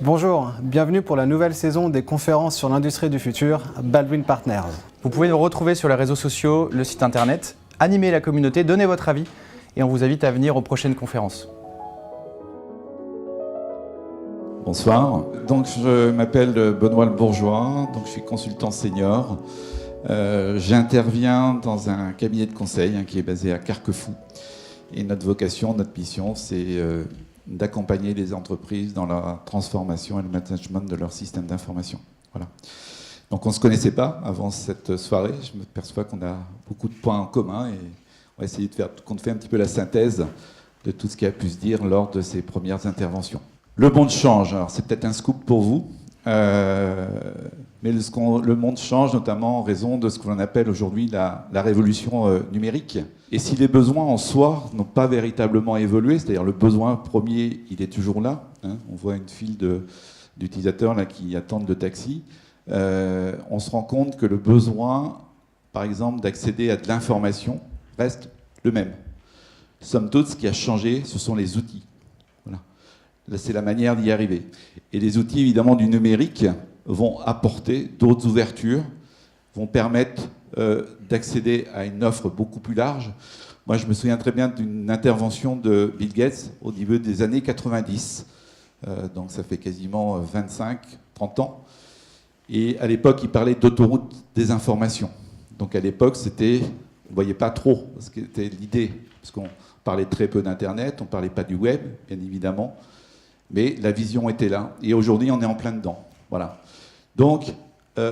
Bonjour, bienvenue pour la nouvelle saison des conférences sur l'industrie du futur, Baldwin Partners. Vous pouvez nous retrouver sur les réseaux sociaux, le site internet, animer la communauté, donner votre avis et on vous invite à venir aux prochaines conférences. Bonsoir, donc je m'appelle Benoît Le Bourgeois, donc je suis consultant senior. J'interviens dans un cabinet de conseil qui est basé à Carquefou. Et notre vocation, notre mission, c'est d'accompagner les entreprises dans la transformation et le management de leur système d'information. Voilà. Donc on ne se connaissait pas avant cette soirée. Je me perçois qu'on a beaucoup de points en commun et on va essayer de faire qu'on fait un petit peu la synthèse de tout ce qui a pu se dire lors de ces premières interventions. Le monde change. Alors c'est peut-être un scoop pour vous, mais le monde change notamment en raison de ce que l'on appelle aujourd'hui la révolution numérique. Et si les besoins en soi n'ont pas véritablement évolué, c'est-à-dire le besoin premier, il est toujours là. On voit une file d'utilisateurs là qui attendent le taxi. On se rend compte que le besoin, par exemple, d'accéder à de l'information reste le même. Somme toute, ce qui a changé, ce sont les outils. Voilà. Là, c'est la manière d'y arriver. Et les outils, évidemment, du numérique vont apporter d'autres ouvertures, vont permettre d'accéder à une offre beaucoup plus large. Moi, je me souviens très bien d'une intervention de Bill Gates au niveau des années 90. Donc, ça fait quasiment 25-30 ans. Et à l'époque, il parlait d'autoroute des informations. Donc, à l'époque, on ne voyait pas trop ce qu'était l'idée, parce qu'on parlait très peu d'Internet, on ne parlait pas du web, bien évidemment, mais la vision était là. Et aujourd'hui, on est en plein dedans. Voilà. Donc,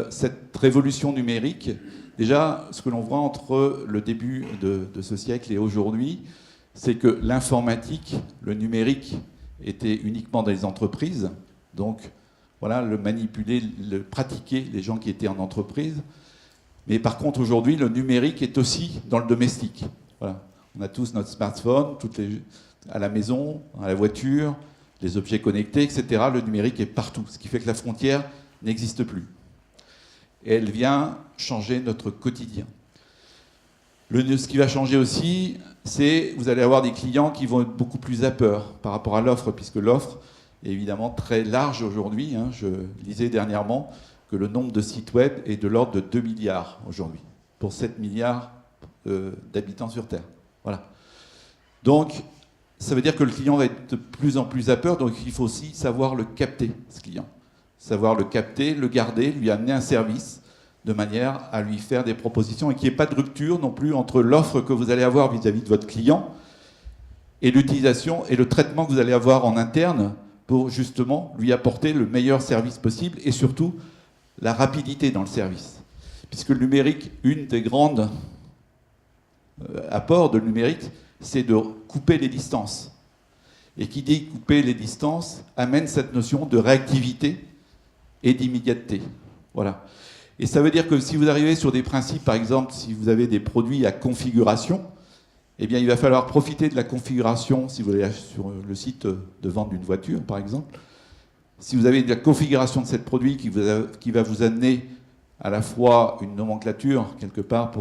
cette révolution numérique, déjà, ce que l'on voit entre le début de ce siècle et aujourd'hui, c'est que l'informatique, le numérique, était uniquement dans les entreprises. Donc, voilà, le manipuler, le pratiquer, les gens qui étaient en entreprise. Mais par contre, aujourd'hui, le numérique est aussi dans le domestique. Voilà. On a tous notre smartphone, à la maison, à la voiture, les objets connectés, etc. Le numérique est partout, ce qui fait que la frontière n'existe plus. Et elle vient changer notre quotidien. Ce qui va changer aussi, c'est vous allez avoir des clients qui vont être beaucoup plus zappeurs par rapport à l'offre, puisque l'offre est évidemment très large aujourd'hui. Je lisais dernièrement que le nombre de sites web est de l'ordre de 2 milliards aujourd'hui, pour 7 milliards d'habitants sur Terre. Voilà. Donc, ça veut dire que le client va être de plus en plus zappeur, donc il faut aussi savoir le capter, ce client. Savoir le capter, le garder, lui amener un service de manière à lui faire des propositions et qu'il n'y ait pas de rupture non plus entre l'offre que vous allez avoir vis-à-vis de votre client et l'utilisation et le traitement que vous allez avoir en interne pour justement lui apporter le meilleur service possible et surtout la rapidité dans le service. Puisque le numérique, une des grandes apports de numérique, c'est de couper les distances. Et qui dit couper les distances amène cette notion de réactivité et d'immédiateté. Voilà. Et ça veut dire que si vous arrivez sur des principes, par exemple, si vous avez des produits à configuration, eh bien, il va falloir profiter de la configuration, si vous allez sur le site de vente d'une voiture, par exemple. Si vous avez de la configuration de ce produit qui va vous amener à la fois une nomenclature, quelque part,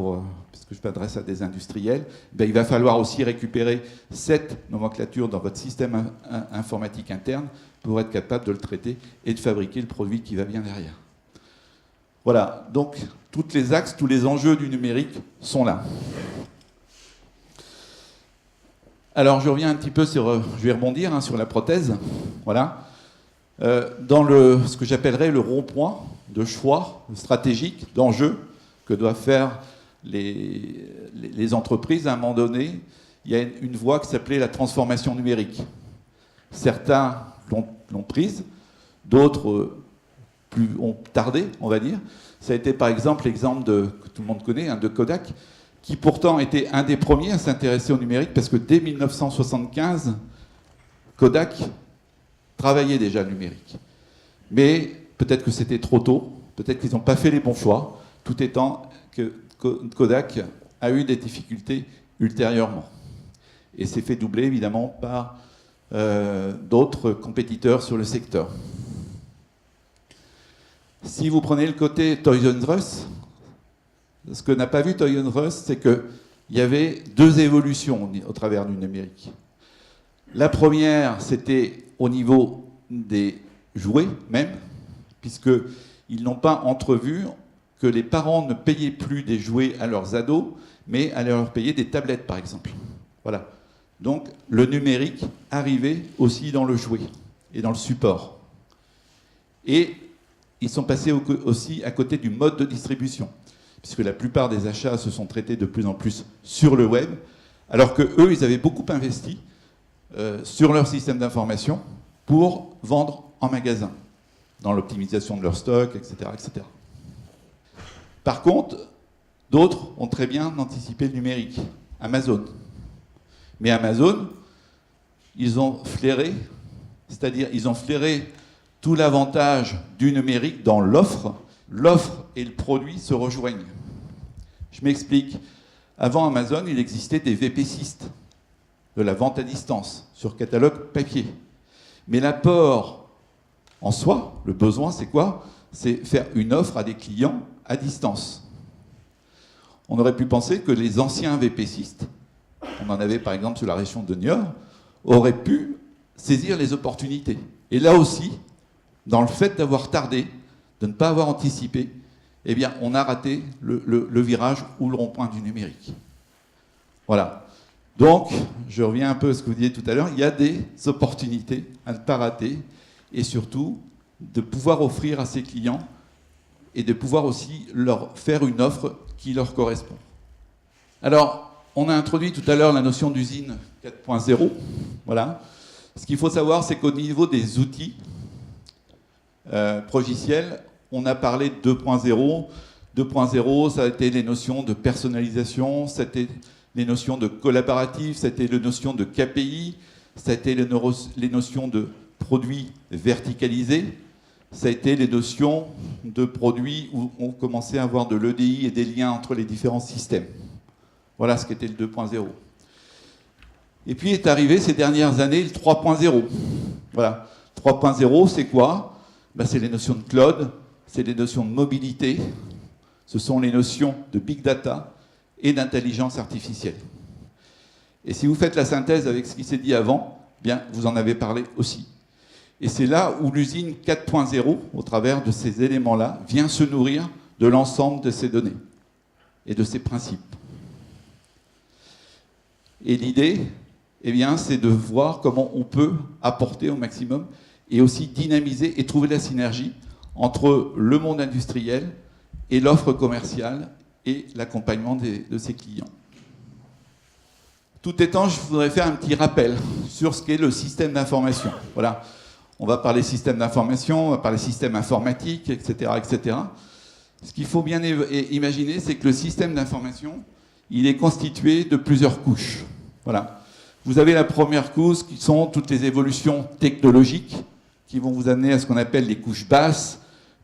puisque je m'adresse à des industriels, ben, il va falloir aussi récupérer cette nomenclature dans votre système informatique interne pour être capable de le traiter et de fabriquer le produit qui va bien derrière. Voilà, donc tous les axes, tous les enjeux du numérique sont là. Alors je reviens un petit peu je vais rebondir sur la prothèse. Voilà. Dans ce que j'appellerais le rond-point de choix stratégique, d'enjeux que doivent faire les entreprises, à un moment donné, il y a une voie qui s'appelait la transformation numérique. Certains l'ont prise, d'autres ont tardé, on va dire. Ça a été par exemple l'exemple que tout le monde connaît, de Kodak, qui pourtant était un des premiers à s'intéresser au numérique, parce que dès 1975, Kodak travaillait déjà le numérique. Mais peut-être que c'était trop tôt, peut-être qu'ils n'ont pas fait les bons choix, tout étant que Kodak a eu des difficultés ultérieurement. Et s'est fait doubler évidemment par d'autres compétiteurs sur le secteur. Si vous prenez le côté Toys R Us, ce que n'a pas vu Toys R Us, c'est qu'il y avait deux évolutions au travers du numérique. La première, c'était au niveau des jouets même, puisqu'ils n'ont pas entrevu que les parents ne payaient plus des jouets à leurs ados, mais allaient leur payer des tablettes, par exemple. Voilà. Donc, le numérique arrivait aussi dans le jouet et dans le support. Et ils sont passés aussi à côté du mode de distribution, puisque la plupart des achats se sont traités de plus en plus sur le web, alors qu'eux, ils avaient beaucoup investi sur leur système d'information pour vendre en magasin, dans l'optimisation de leur stock, etc., etc. Par contre, d'autres ont très bien anticipé le numérique. Amazon. Mais Amazon, ils ont flairé, c'est-à-dire ils ont flairé tout l'avantage du numérique dans l'offre. L'offre et le produit se rejoignent. Je m'explique. Avant Amazon, il existait des VPCistes, de la vente à distance, sur catalogue papier. Mais l'apport en soi, le besoin, c'est quoi? C'est faire une offre à des clients à distance. On aurait pu penser que les anciens VPCistes, on en avait par exemple sur la région de Niort, auraient pu saisir les opportunités. Et là aussi, dans le fait d'avoir tardé, de ne pas avoir anticipé, eh bien, on a raté le virage ou le rond-point du numérique. Voilà. Donc, je reviens un peu à ce que vous disiez tout à l'heure, il y a des opportunités à ne pas rater, et surtout, de pouvoir offrir à ses clients et de pouvoir aussi leur faire une offre qui leur correspond. Alors, on a introduit tout à l'heure la notion d'usine 4.0. Voilà. Ce qu'il faut savoir, c'est qu'au niveau des outils progiciels, on a parlé de 2.0. 2.0, ça a été les notions de personnalisation, c'était les notions de collaboratif, c'était les notions de KPI, ça a été les notions de produits verticalisés, ça a été les notions de produits où on commençait à avoir de l'EDI et des liens entre les différents systèmes. Voilà ce qu'était le 2.0. Et puis est arrivé ces dernières années le 3.0. Voilà. 3.0, c'est quoi? Ben, c'est les notions de cloud, c'est les notions de mobilité, ce sont les notions de big data et d'intelligence artificielle. Et si vous faites la synthèse avec ce qui s'est dit avant, bien, vous en avez parlé aussi. Et c'est là où l'usine 4.0, au travers de ces éléments-là, vient se nourrir de l'ensemble de ces données et de ces principes. Et l'idée, eh bien, c'est de voir comment on peut apporter au maximum et aussi dynamiser et trouver la synergie entre le monde industriel et l'offre commerciale et l'accompagnement de ses clients. Tout étant, je voudrais faire un petit rappel sur ce qu'est le système d'information. Voilà. On va parler système d'information, on va parler système informatique, etc., etc. Ce qu'il faut bien imaginer, c'est que le système d'information, il est constitué de plusieurs couches. Voilà. Vous avez la première couche qui sont toutes les évolutions technologiques qui vont vous amener à ce qu'on appelle les couches basses,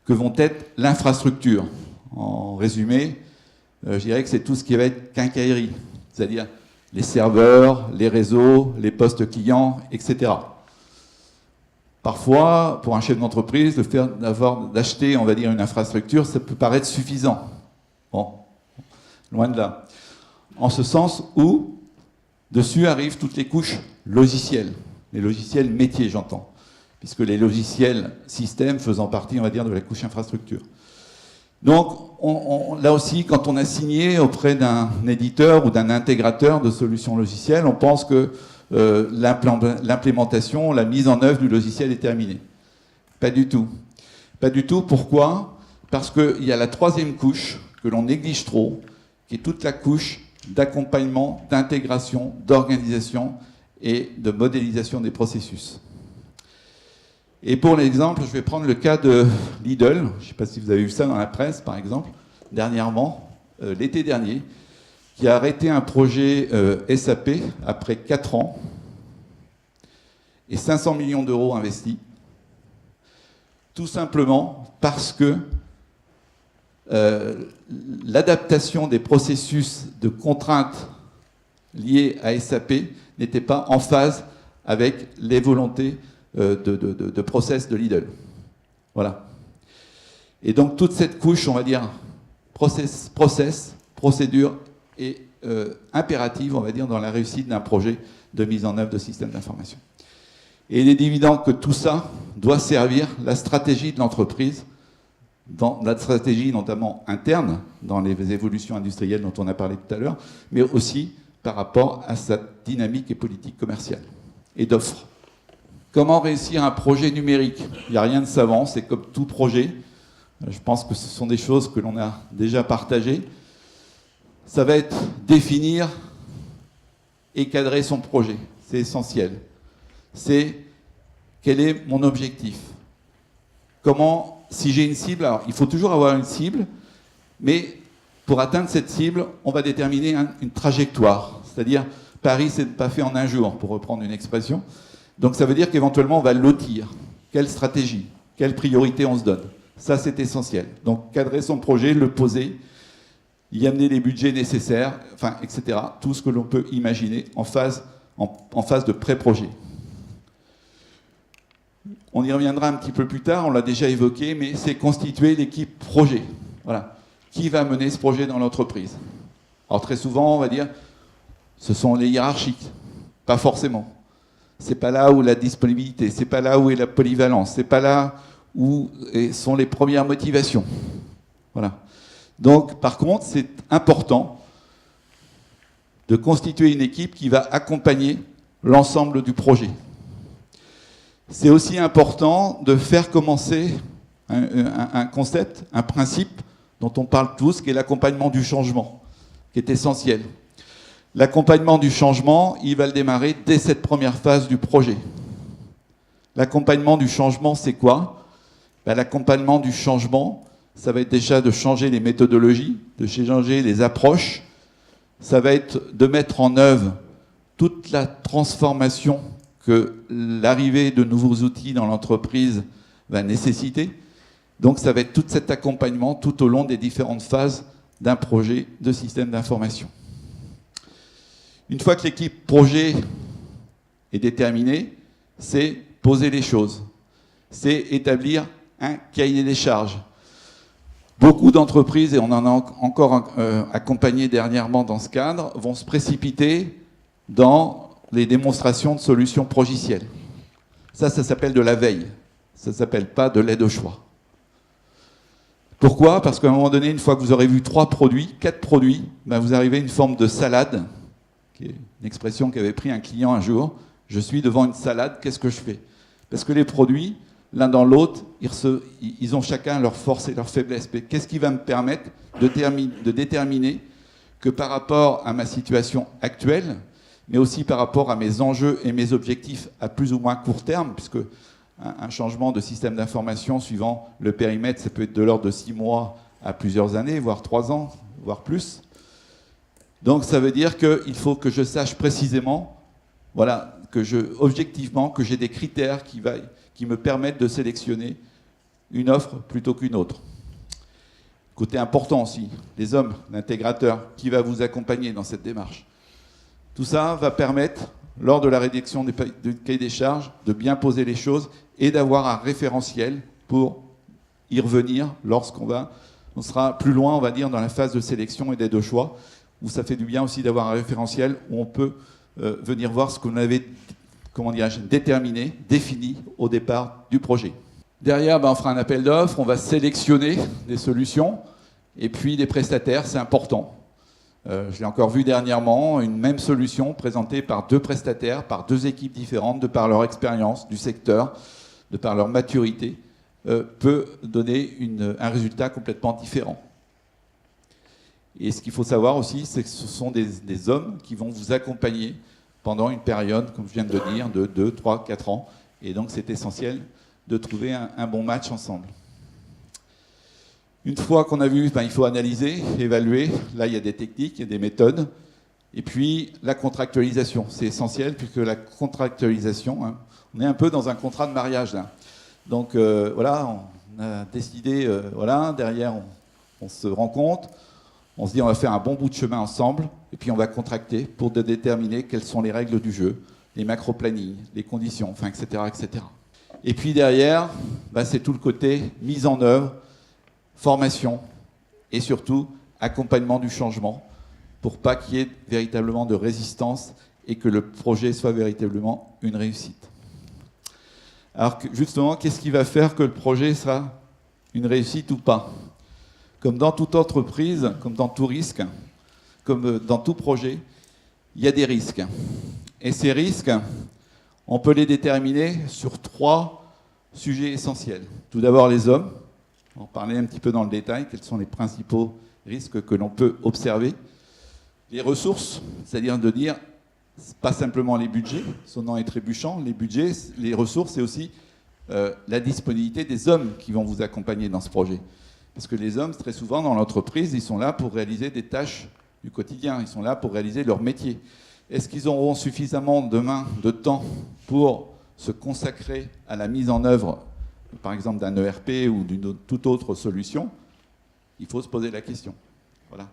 que vont être l'infrastructure. En résumé, je dirais que c'est tout ce qui va être quincaillerie, c'est-à-dire les serveurs, les réseaux, les postes clients, etc. Parfois, pour un chef d'entreprise, le fait d'acheter, on va dire, une infrastructure, ça peut paraître suffisant. Bon, loin de là. En ce sens où, dessus arrivent toutes les couches logicielles, les logiciels métiers, j'entends, puisque les logiciels systèmes faisant partie, on va dire, de la couche infrastructure. Donc, là aussi, quand on a signé auprès d'un éditeur ou d'un intégrateur de solutions logicielles, on pense que l'implémentation, la mise en œuvre du logiciel est terminée. Pas du tout. Pas du tout. Pourquoi? Parce qu'il y a la troisième couche que l'on néglige trop, qui est toute la couche d'accompagnement, d'intégration, d'organisation et de modélisation des processus. Et pour l'exemple, je vais prendre le cas de Lidl. Je ne sais pas si vous avez vu ça dans la presse, par exemple, dernièrement, l'été dernier, qui a arrêté un projet SAP après 4 ans et 500 millions d'euros investis, tout simplement parce que l'adaptation des processus de contraintes liées à SAP n'était pas en phase avec les volontés de process de Lidl. Voilà. Et donc toute cette couche, on va dire, process, procédure est impérative, on va dire, dans la réussite d'un projet de mise en œuvre de système d'information. Et il est évident que tout ça doit servir la stratégie de l'entreprise, dans la stratégie notamment interne, dans les évolutions industrielles dont on a parlé tout à l'heure, mais aussi par rapport à sa dynamique et politique commerciale et d'offres. Comment réussir un projet numérique? Il n'y a rien de savant, c'est comme tout projet. Je pense que ce sont des choses que l'on a déjà partagées. Ça va être définir et cadrer son projet. C'est essentiel. C'est quel est mon objectif? Comment, si j'ai une cible, alors il faut toujours avoir une cible, mais pour atteindre cette cible, on va déterminer une trajectoire. C'est-à-dire, Paris, c'est pas fait en un jour, pour reprendre une expression. Donc ça veut dire qu'éventuellement, on va lotir. Quelle stratégie? Quelle priorité on se donne? Ça, c'est essentiel. Donc, cadrer son projet, le poser, y amener les budgets nécessaires, enfin, etc. Tout ce que l'on peut imaginer en phase de pré-projet. On y reviendra un petit peu plus tard, on l'a déjà évoqué, mais c'est constituer l'équipe projet. Voilà. Qui va mener ce projet dans l'entreprise? Alors, très souvent, on va dire, ce sont les hiérarchiques. Pas forcément. C'est pas là où la disponibilité, c'est pas là où est la polyvalence, c'est pas là où sont les premières motivations. Voilà. Donc, par contre, c'est important de constituer une équipe qui va accompagner l'ensemble du projet. C'est aussi important de faire commencer un concept, un principe dont on parle tous, qui est l'accompagnement du changement, qui est essentiel. L'accompagnement du changement, il va le démarrer dès cette première phase du projet. L'accompagnement du changement, c'est quoi? L'accompagnement du changement, ça va être déjà de changer les méthodologies, de changer les approches. Ça va être de mettre en œuvre toute la transformation que l'arrivée de nouveaux outils dans l'entreprise va nécessiter. Donc ça va être tout cet accompagnement tout au long des différentes phases d'un projet de système d'information. Une fois que l'équipe projet est déterminée, c'est poser les choses. C'est établir un cahier des charges. Beaucoup d'entreprises, et on en a encore accompagné dernièrement dans ce cadre, vont se précipiter dans les démonstrations de solutions progicielles. Ça s'appelle de la veille. Ça ne s'appelle pas de l'aide au choix. Pourquoi? Parce qu'à un moment donné, une fois que vous aurez vu 3 produits, 4 produits, vous arrivez à une forme de salade, qui est une expression qu'avait pris un client un jour. Je suis devant une salade, qu'est-ce que je fais? Parce que les produits, l'un dans l'autre, ils ont chacun leurs forces et leurs faiblesses. Mais qu'est-ce qui va me permettre de déterminer que par rapport à ma situation actuelle, mais aussi par rapport à mes enjeux et mes objectifs à plus ou moins court terme, puisque un changement de système d'information suivant le périmètre, ça peut être de l'ordre de 6 mois à plusieurs années, voire 3 ans, voire plus. Donc ça veut dire qu'il faut que je sache précisément, voilà, objectivement, que j'ai des critères qui me permettent de sélectionner une offre plutôt qu'une autre. Côté important aussi, les hommes, l'intégrateur, qui va vous accompagner dans cette démarche. Tout ça va permettre, lors de la rédaction du cahier des charges, de bien poser les choses et d'avoir un référentiel pour y revenir lorsqu'on sera plus loin, on va dire, dans la phase de sélection et d'aide au choix, où ça fait du bien aussi d'avoir un référentiel où on peut venir voir ce qu'on avait, déterminé, défini au départ du projet. Derrière, on fera un appel d'offres, on va sélectionner des solutions, et puis des prestataires, c'est important. Je l'ai encore vu dernièrement, une même solution présentée par 2 prestataires, par 2 équipes différentes, de par leur expérience du secteur, de par leur maturité, peut donner un résultat complètement différent. Et ce qu'il faut savoir aussi, c'est que ce sont des hommes qui vont vous accompagner pendant une période, comme je viens de le dire, de 2, 3, 4 ans. Et donc c'est essentiel de trouver un bon match ensemble. Une fois qu'on a vu, il faut analyser, évaluer. Là, il y a des techniques, il y a des méthodes. Et puis, la contractualisation, c'est essentiel, puisque la contractualisation, on est un peu dans un contrat de mariage, là. Donc, voilà, on a décidé, derrière, on se rend compte, on se dit, on va faire un bon bout de chemin ensemble, et puis on va contracter pour déterminer quelles sont les règles du jeu, les macro-plannings, les conditions, etc., etc. Et puis derrière, c'est tout le côté mise en œuvre, formation et surtout accompagnement du changement pour pas qu'il y ait véritablement de résistance et que le projet soit véritablement une réussite. Alors justement, qu'est-ce qui va faire que le projet sera une réussite ou pas? Comme dans toute entreprise, comme dans tout risque, comme dans tout projet, il y a des risques. Et ces risques, on peut les déterminer sur 3 sujets essentiels. Tout d'abord, les hommes. On va en parler un petit peu dans le détail. Quels sont les principaux risques que l'on peut observer? Les ressources, c'est-à-dire de dire, pas simplement les budgets, sonnant et trébuchant, les budgets, les ressources, c'est aussi la disponibilité des hommes qui vont vous accompagner dans ce projet. Parce que les hommes, très souvent, dans l'entreprise, ils sont là pour réaliser des tâches du quotidien, ils sont là pour réaliser leur métier. Est-ce qu'ils auront suffisamment demain de temps pour se consacrer à la mise en œuvre, par exemple, d'un ERP ou d'une toute autre solution? Il faut se poser la question. Voilà.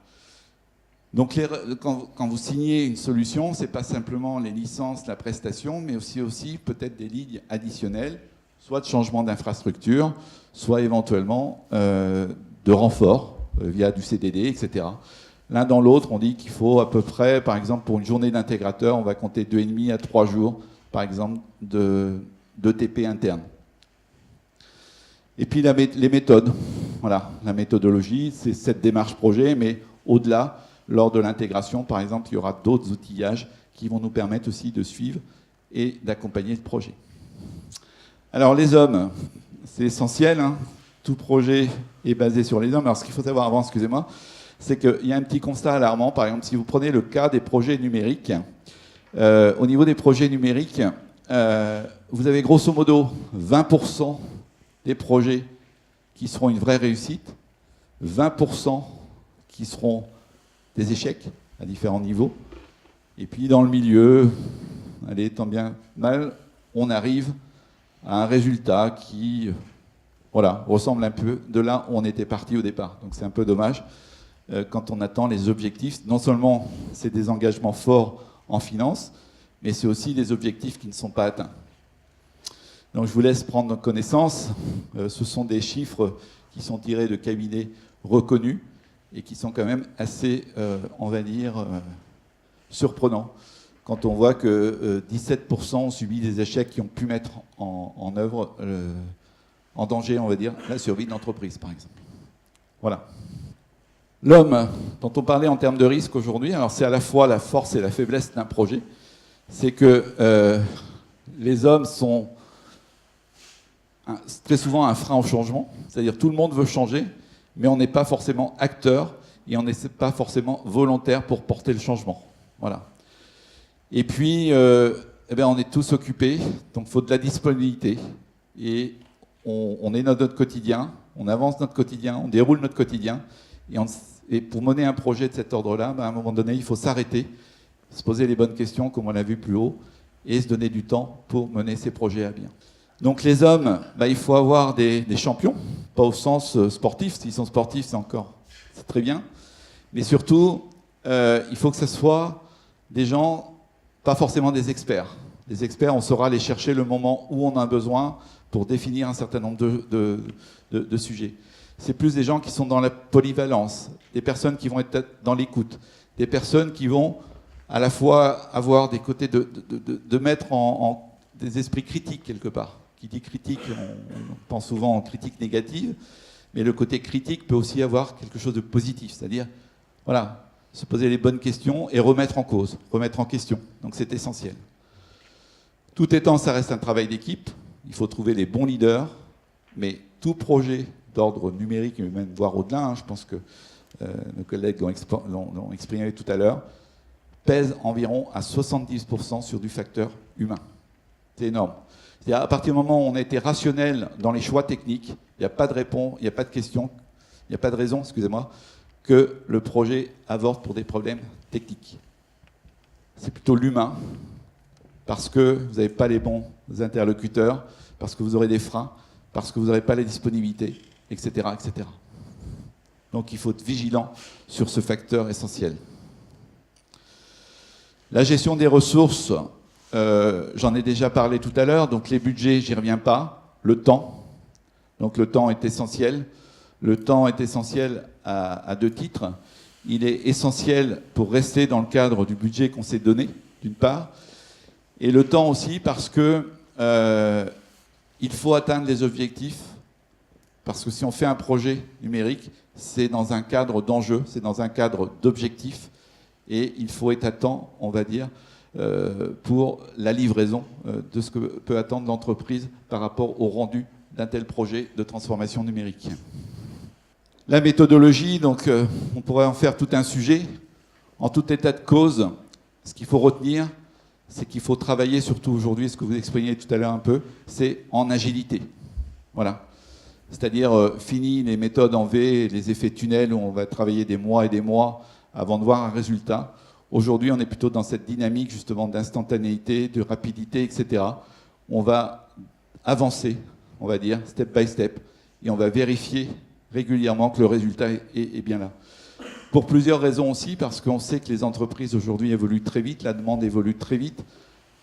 Donc, quand vous signez une solution, ce n'est pas simplement les licences, la prestation, mais aussi peut-être des lignes additionnelles, soit de changement d'infrastructure, soit éventuellement de renfort via du CDD, etc. L'un dans l'autre, on dit qu'il faut à peu près, par exemple, pour une journée d'intégrateur, on va compter 2,5 à 3 jours, par exemple, de TP interne. Et puis les méthodes. Voilà, la méthodologie, c'est cette démarche projet, mais au-delà, lors de l'intégration, par exemple, il y aura d'autres outillages qui vont nous permettre aussi de suivre et d'accompagner le projet. Alors les hommes, c'est essentiel, hein. Tout projet est basé sur les hommes. Alors ce qu'il faut savoir avant, excusez-moi, c'est qu'il y a un petit constat alarmant. Par exemple, si vous prenez le cas des projets numériques, au niveau des projets numériques, vous avez grosso modo 20% des projets qui seront une vraie réussite, 20% qui seront des échecs à différents niveaux. Et puis dans le milieu, allez, tant bien mal, on arrive à un résultat qui ressemble un peu de là où on était parti au départ. Donc c'est un peu dommage quand on attend les objectifs. Non seulement c'est des engagements forts en finance, mais c'est aussi des objectifs qui ne sont pas atteints. Donc je vous laisse prendre connaissance. Ce sont des chiffres qui sont tirés de cabinets reconnus et qui sont quand même assez, on va dire, surprenants. Quand on voit que 17% ont subi des échecs qui ont pu mettre en œuvre, en danger, on va dire, la survie de l'entreprise, par exemple. Voilà. L'homme, dont on parlait en termes de risque aujourd'hui, alors c'est à la fois la force et la faiblesse d'un projet, c'est que les hommes sont très souvent un frein au changement, c'est-à-dire tout le monde veut changer, mais on n'est pas forcément acteur et on n'est pas forcément volontaire pour porter le changement. Voilà. Et puis, on est tous occupés, donc il faut de la disponibilité. Et on est dans notre quotidien, on avance notre quotidien, on déroule notre quotidien. Et pour mener un projet de cet ordre-là, à un moment donné, il faut s'arrêter, se poser les bonnes questions, comme on l'a vu plus haut, et se donner du temps pour mener ces projets à bien. Donc les hommes, il faut avoir des champions, pas au sens sportif. S'ils sont sportifs, c'est très bien. Mais surtout, il faut que ce soit des gens, pas forcément des experts. Les experts, on saura les chercher le moment où on a besoin pour définir un certain nombre de sujets. C'est plus des gens qui sont dans la polyvalence, des personnes qui vont être dans l'écoute, des personnes qui vont à la fois avoir des côtés de mettre en des esprits critiques quelque part. Qui dit critique, on pense souvent en critique négative, mais le côté critique peut aussi avoir quelque chose de positif, c'est-à-dire, se poser les bonnes questions et remettre en cause, remettre en question. Donc c'est essentiel. Tout étant, ça reste un travail d'équipe. Il faut trouver les bons leaders, mais tout projet d'ordre numérique, et même voire au-delà, je pense que nos collègues l'ont exprimé tout à l'heure, pèse environ à 70% sur du facteur humain. C'est énorme. C'est-à-dire, à partir du moment où on a été rationnel dans les choix techniques, il n'y a pas de réponse, il n'y a pas de question, il n'y a pas de raison, excusez-moi, que le projet avorte pour des problèmes techniques. C'est plutôt l'humain, parce que vous n'avez pas les bons interlocuteurs, parce que vous aurez des freins, parce que vous n'aurez pas les disponibilités, etc., etc. Donc il faut être vigilant sur ce facteur essentiel. La gestion des ressources, j'en ai déjà parlé tout à l'heure, donc les budgets, j'y reviens pas. Le temps, donc le temps est essentiel. Le temps est essentiel à 2 titres. Il est essentiel pour rester dans le cadre du budget qu'on s'est donné, d'une part, et le temps aussi parce que Il faut atteindre les objectifs, parce que si on fait un projet numérique, c'est dans un cadre d'enjeux, c'est dans un cadre d'objectifs, et il faut être à temps, on va dire, pour la livraison de ce que peut attendre l'entreprise par rapport au rendu d'un tel projet de transformation numérique. La méthodologie, donc, on pourrait en faire tout un sujet. En tout état de cause, ce qu'il faut retenir, c'est qu'il faut travailler, surtout aujourd'hui, ce que vous exprimiez tout à l'heure un peu, c'est en agilité. Voilà. C'est-à-dire, fini les méthodes en V, les effets tunnels, où on va travailler des mois et des mois avant de voir un résultat. Aujourd'hui, on est plutôt dans cette dynamique, justement, d'instantanéité, de rapidité, etc. On va avancer, on va dire, step by step, et on va vérifier régulièrement que le résultat est bien là. Pour plusieurs raisons aussi, parce qu'on sait que les entreprises aujourd'hui évoluent très vite, la demande évolue très vite,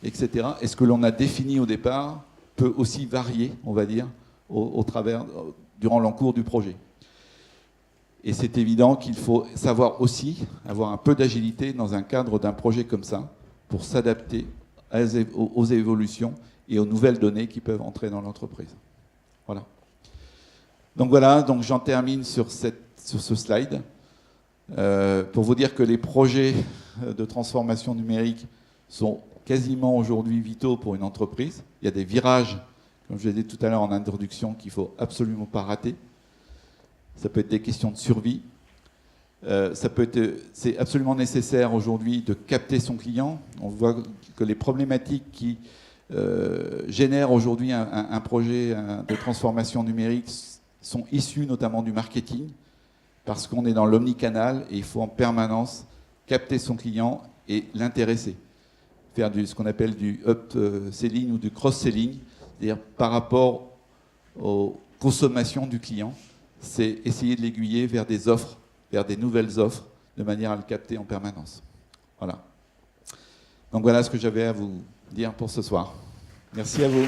etc. Et ce que l'on a défini au départ peut aussi varier, on va dire, durant l'encours du projet. Et c'est évident qu'il faut savoir aussi avoir un peu d'agilité dans un cadre d'un projet comme ça, pour s'adapter aux évolutions et aux nouvelles données qui peuvent entrer dans l'entreprise. Voilà. Donc voilà, donc j'en termine sur ce slide. Pour vous dire que les projets de transformation numérique sont quasiment aujourd'hui vitaux pour une entreprise. Il y a des virages, comme je l'ai dit tout à l'heure en introduction, qu'il ne faut absolument pas rater. Ça peut être des questions de survie. C'est absolument nécessaire aujourd'hui de capter son client. On voit que les problématiques qui génèrent aujourd'hui un projet de transformation numérique sont issues notamment du marketing, parce qu'on est dans l'omnicanal et il faut en permanence capter son client et l'intéresser. Faire ce qu'on appelle du up-selling ou du cross-selling, c'est-à-dire par rapport aux consommations du client, c'est essayer de l'aiguiller vers des offres, vers des nouvelles offres, de manière à le capter en permanence. Voilà. Donc voilà ce que j'avais à vous dire pour ce soir. Merci à vous.